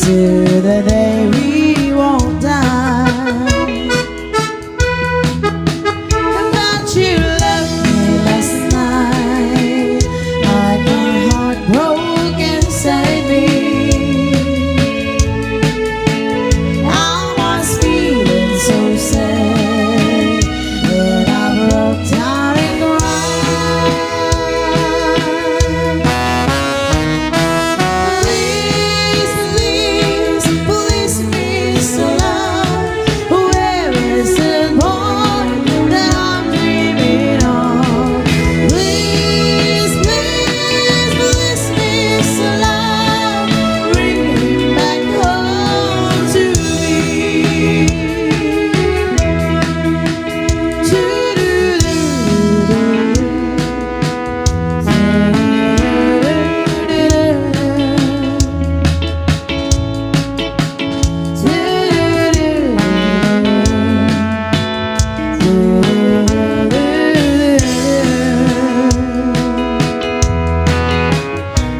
to the day we won't die. And that you left me last night, like my heart broke inside me. I was feeling so sad, and I broke down and cried. Please, please, please me so love. Where is the boy that I'm dreaming of? Please, please, please me so love. Bring him back home to me.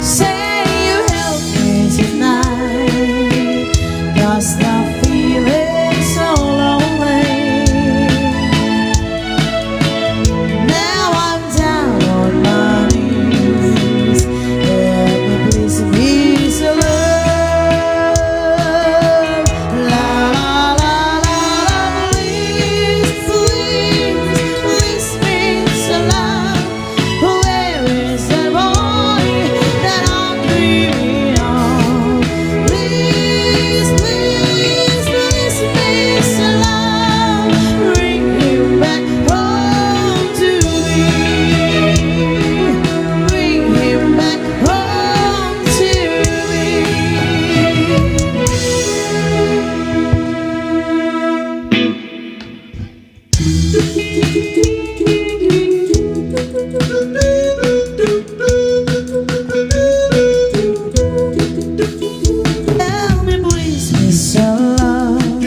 Say you help me tonight, 'cause I'm feeling so lonely. Now I'm down on my knees. Help me, please, me so love. La la la la la. Please, please, please me so love. Where is the boy that I'm dreaming of? Please, please, please me so love. Bring him back home to me. Bring him back home to me. Help me, please, me so love.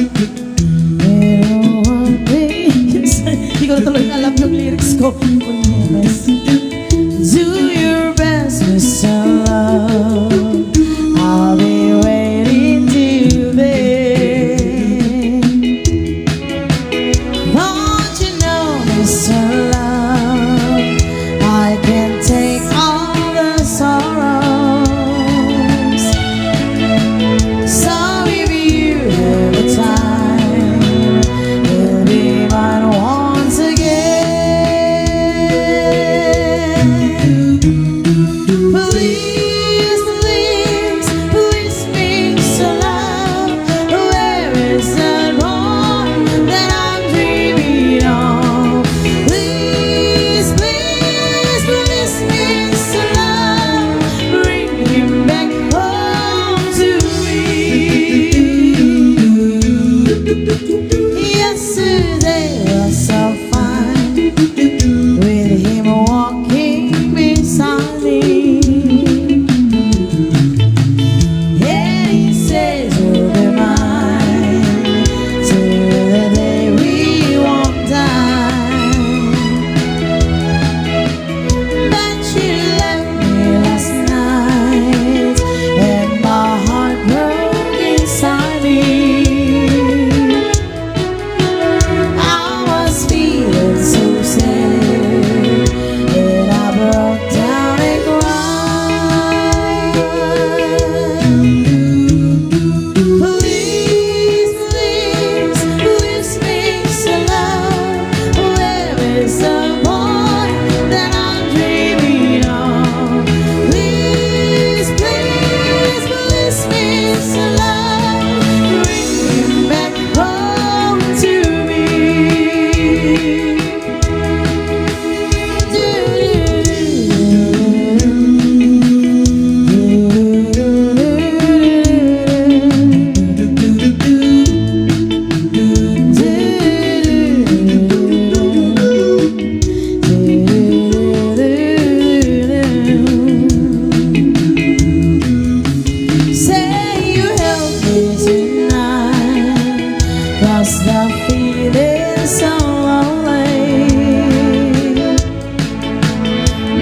Pero one day, hindi ko na tuloy alam yung lyrics ko. Do your best, me so love. I'll be waiting till then. Don't you know, me so love, I can take all the sorrows. So if you have the time, you'll be mine once again. Please, please, please me so love. Where is the boy that I'm dreaming of? Please, please, please me so love. Bring him back home to me. Yesterday was so fine, with him walking beside me. Yeah, he says you'll be mine till the day we won't die. But you left me last night, and my heart broke inside me. I was feeling so sad, and I broke down and cried. Please, please, please me so love. Where is the boy that I'm dreaming of? Please, please, please me so love. Bring him back home to me. Say you help me tonight, 'cause the feeling so lonely.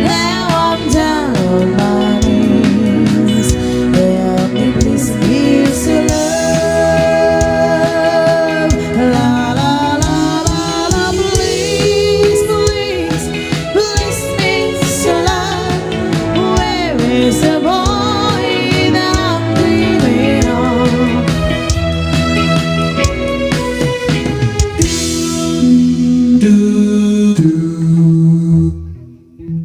Now I'm down on my knees. Help me, please, me so Isabela.